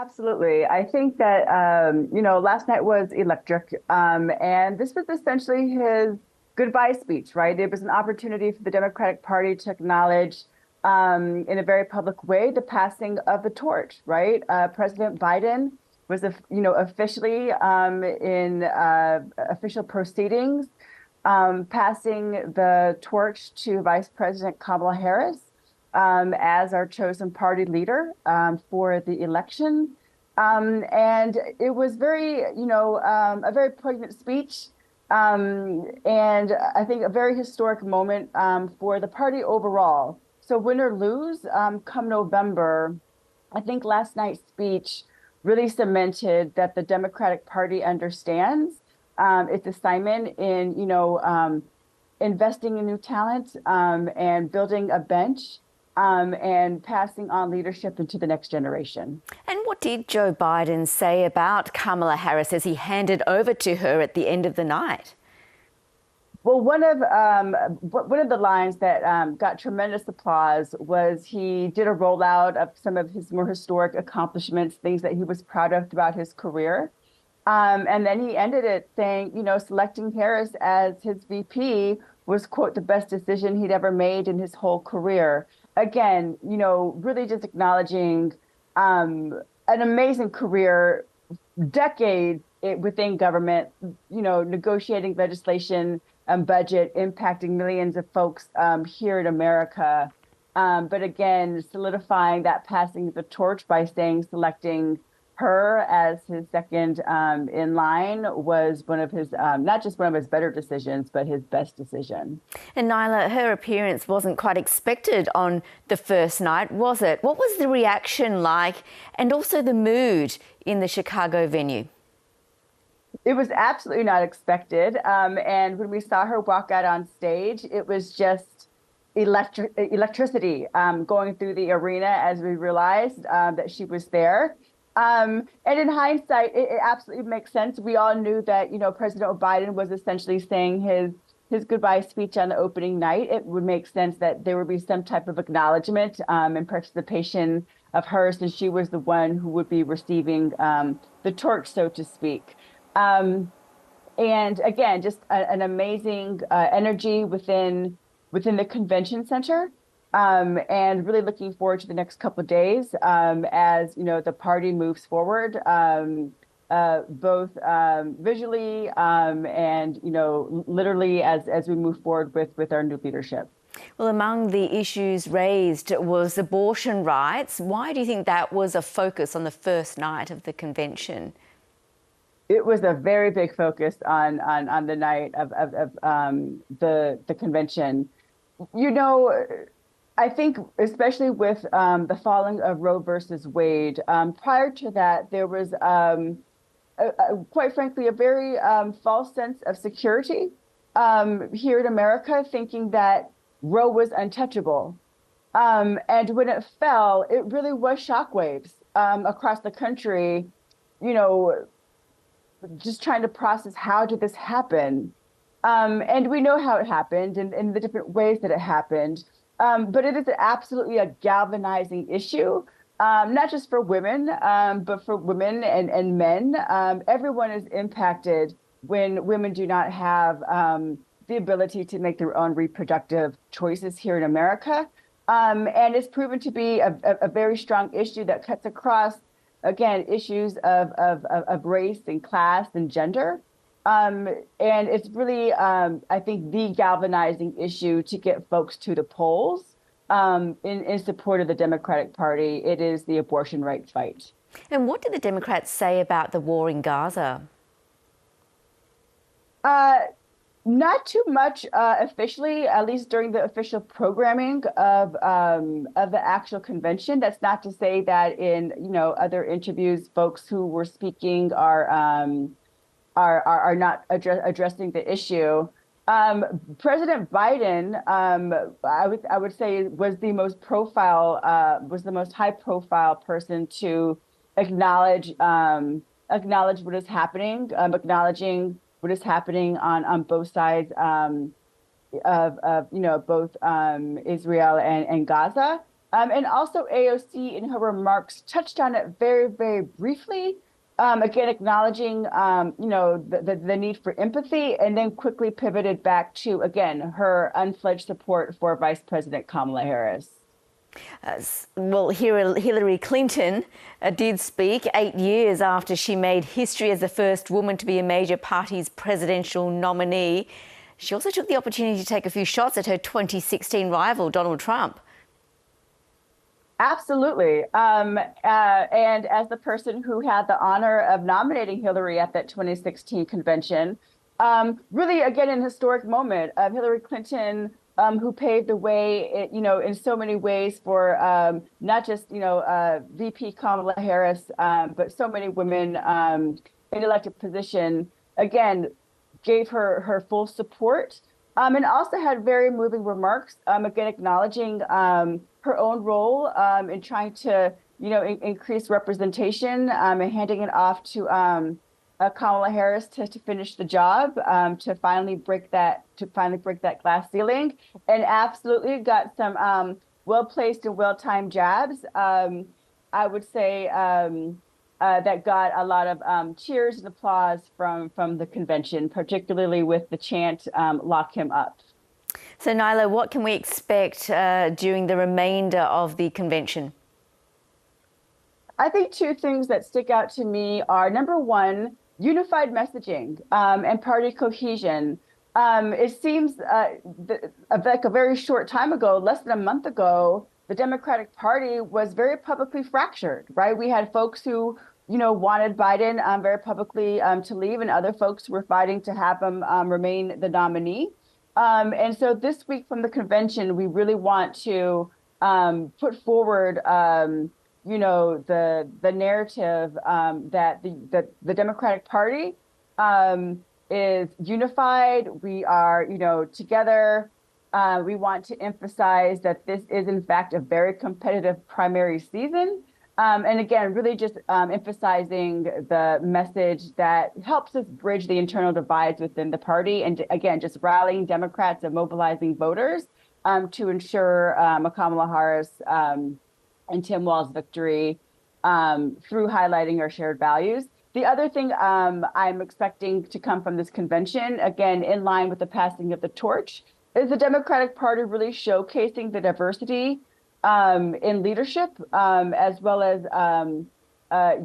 Absolutely. I think that, last night was electric. And this was essentially his goodbye speech, right? It was an opportunity for the Democratic Party to acknowledge, in a very public way, the passing of the torch, right? President Biden was, officially in official proceedings, passing the torch to Vice President Kamala Harris as our chosen party leader for the election. And it was a very poignant speech. And I think a very historic moment for the party overall. So win or lose, come November, I think last night's speech really cemented that the Democratic Party understands its assignment in, investing in new talent and building a bench and passing on leadership into the next generation. And what did Joe Biden say about Kamala Harris as he handed over to her at the end of the night? Well, one of the lines that got tremendous applause was he did a rollout of some of his more historic accomplishments, things that he was proud of throughout his career. And then he ended it saying, selecting Harris as his VP was, quote, the best decision he'd ever made in his whole career. Again, really just acknowledging an amazing career, decades within government, negotiating legislation and budget, impacting millions of folks here in America. But again, solidifying that passing of the torch by selecting her as his second in line was one of his, not just one of his better decisions, but his best decision. And Nyla, her appearance wasn't quite expected on the first night, was it? What was the reaction like, and also the mood in the Chicago venue? It was absolutely not expected. And when we saw her walk out on stage, it was just electricity going through the arena as we realized that she was there. And in hindsight, it absolutely makes sense. We all knew that, President Biden was essentially saying his goodbye speech on the opening night. It would make sense that there would be some type of acknowledgement and participation of her, since she was the one who would be receiving the torch, so to speak. And again, just an amazing energy within the convention center. And really looking forward to the next couple of days as the party moves forward, both visually and literally as we move forward with our new leadership. Well, among the issues raised was abortion rights. Why do you think that was a focus on the first night of the convention? It was a very big focus on the night of the convention. I think especially with the falling of Roe versus Wade, prior to that, there was, quite frankly, a very false sense of security here in America, thinking that Roe was untouchable. And when it fell, it really was shockwaves across the country, just trying to process, how did this happen? And we know how it happened and the different ways that it happened. But it is absolutely a galvanizing issue, not just for women, but for women and men. Everyone is impacted when women do not have the ability to make their own reproductive choices here in America. And it's proven to be a very strong issue that cuts across, again, issues of race and class and gender. And it's really, I think, the galvanizing issue to get folks to the polls in support of the Democratic Party. It is the abortion rights fight. And what did the Democrats say about the war in Gaza? Not too much officially, at least during the official programming of the actual convention. That's not to say that in other interviews, folks who were speaking are not addressing the issue. President Biden, I would say, was the most high profile person to acknowledge what is happening, acknowledging what is happening on both sides of both Israel and Gaza. And also AOC in her remarks touched on it very, very briefly, again, acknowledging, the need for empathy, and then quickly pivoted back to, again, her unfledged support for Vice President Kamala Harris. Well, Hillary Clinton did speak 8 years after she made history as the first woman to be a major party's presidential nominee. She also took the opportunity to take a few shots at her 2016 rival, Donald Trump. Absolutely. And as the person who had the honor of nominating Hillary at that 2016 convention, really, again, an historic moment of Hillary Clinton, who paved the way, in so many ways for not just, VP Kamala Harris, but so many women in elected position, again, gave her full support, and also had very moving remarks, again, acknowledging her own role in trying to, increase representation, and handing it off to Kamala Harris to finish the job, to finally break that glass ceiling, and absolutely got some well-placed and well-timed jabs. I would say that got a lot of cheers and applause from the convention, particularly with the chant "Lock him up." So, Nyla, what can we expect during the remainder of the convention? I think two things that stick out to me are, number one, unified messaging and party cohesion. It seems like a very short time ago, less than a month ago, the Democratic Party was very publicly fractured, right? We had folks who, wanted Biden very publicly to leave, and other folks who were fighting to have him remain the nominee. And so this week from the convention, we really want to put forward, the narrative that the Democratic Party is unified. We are, together. We want to emphasize that this is, in fact, a very competitive primary season. And again, really just emphasizing the message that helps us bridge the internal divides within the party. And again, just rallying Democrats and mobilizing voters to ensure a Kamala Harris and Tim Walz's victory through highlighting our shared values. The other thing I'm expecting to come from this convention, again, in line with the passing of the torch, is the Democratic Party really showcasing the diversity in leadership, as well as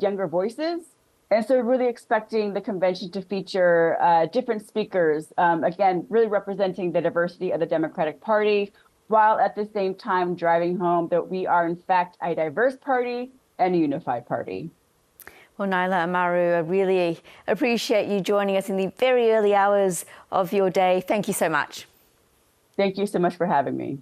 younger voices. And so really expecting the convention to feature different speakers, again, really representing the diversity of the Democratic Party, while at the same time driving home that we are, in fact, a diverse party and a unified party. Well, Nyla Amaru, I really appreciate you joining us in the very early hours of your day. Thank you so much. Thank you so much for having me.